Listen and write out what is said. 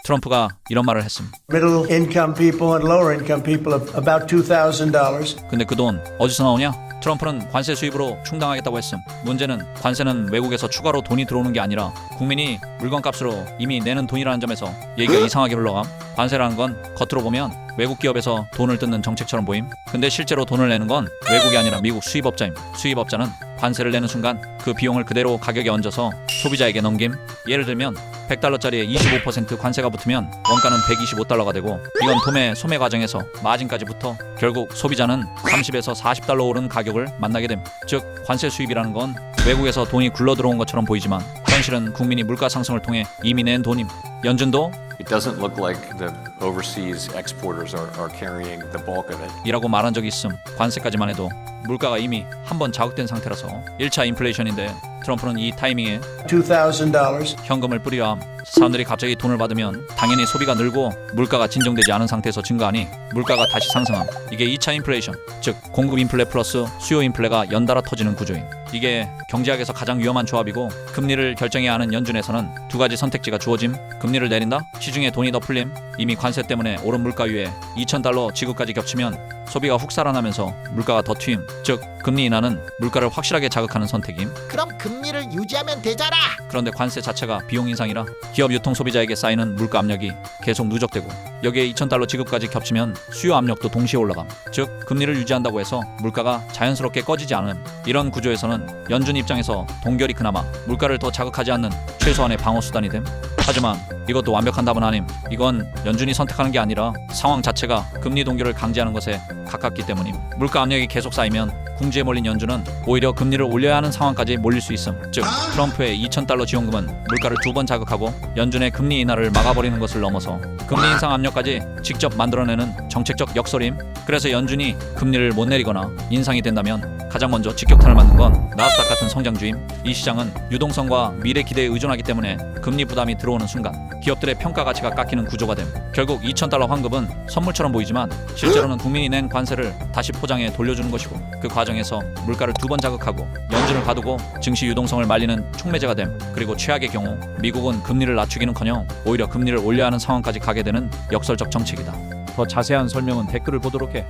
트럼프가 이런 말을 했음. Middle income people and lower income people of about $2,000. 근데 그 돈 어디서 나오냐? 트럼프는 관세 수입으로 충당하겠다고 했음. 문제는 관세는 외국에서 추가로 돈이 들어오는 게 아니라 국민이 물건값으로 이미 내는 돈이라는 점에서 얘기가 이상하게 흘러감. 관세라는 건 겉으로 보면 외국 기업에서 돈을 뜯는 정책처럼 보임. 근데 실제로 돈을 내는 건 외국이 아니라 미국 수입업자임. 수입업자는 관세를 내는 순간 그 비용을 그대로 가격에 얹어서 소비자에게 넘김. 예를 들면 $100짜리에 25% 관세가 붙으면 원가는 $125가 되고, 이건 도매 소매 과정에서 마진까지 붙어 결국 소비자는 $30에서 $40 오른 가격을 만나게 됨. 즉 관세 수입이라는 건 외국에서 돈이 굴러 들어온 것처럼 보이지만 현실은 국민이 물가 상승을 통해 이미 낸 돈임. 연준도 It doesn't look like the overseas exporters are carrying the bulk of it. 이라고 말한 적이 있음. 관세까지만 해도 물가가 이미 한번 자극된 상태라서 1차 인플레이션인데, 트럼프는 이 타이밍에 $2,000. 현금을 뿌리려 함. 사람들이 갑자기 돈을 받으면 당연히 소비가 늘고 물가가 진정되지 않은 상태에서 증가하니 물가가 다시 상승함. 이게 2차 인플레이션, 즉 공급 인플레 플러스 수요 인플레가 연달아 터지는 구조임. 이게 경제학에서 가장 위험한 조합이고, 금리를 결정해야 하는 연준에서는 두 가지 선택지가 주어짐. 금리를 내린다? 시중에 돈이 더 풀림. 이미 관세 때문에 오른 물가 위에 $2,000 지급까지 겹치면 소비가 훅 살아나면서 물가가 더 튀임. 즉 금리 인하는 물가를 확실하게 자극하는 선택임. 그럼 금리를 유지하면 되잖아. 그런데 관세 자체가 비용 인상이라 기업 유통 소비자에게 쌓이는 물가 압력이 계속 누적되고, 여기에 $2,000 지급까지 겹치면 수요 압력도 동시에 올라감. 즉 금리를 유지한다고 해서 물가가 자연스럽게 꺼지지 않음. 이런 구조에서는 연준 입장에서 동결이 그나마 물가를 더 자극하지 않는 최소한의 방어 수단이 됨. 하지만 이것도 완벽한 답은 아님. 이건 연준이 선택하는 게 아니라 상황 자체가 금리 동결을 강제하는 것에 가깝기 때문임. 물가 압력이 계속 쌓이면 궁지에 몰린 연준은 오히려 금리를 올려야 하는 상황까지 몰릴 수 있음. 즉 트럼프의 $2,000 지원금은 물가를 두 번 자극하고 연준의 금리 인하를 막아버리는 것을 넘어서 금리 인상 압력까지 직접 만들어내는 정책적 역설임. 그래서 연준이 금리를 못 내리거나 인상이 된다면 가장 먼저 직격탄을 맞는 건 나스닥 같은 성장주임. 이 시장은 유동성과 미래 기대에 의존하기 때문에 금리 부담이 들어오는 순간 기업들의 평가 가치가 깎이는 구조가 됨. 결국 $2,000 환급은 선물처럼 보이지만 실제로는 국민이 낸 관세를 다시 포장해 돌려주는 것이고, 그 과정에서 물가를 두 번 자극하고 연준을 가두고 증시 유동성을 말리는 촉매제가 됨. 그리고 최악의 경우 미국은 금리를 낮추기는커녕 오히려 금리를 올려야 하는 상황까지 가게 되는 역설적 정책이다. 더 자세한 설명은 댓글을 보도록 해.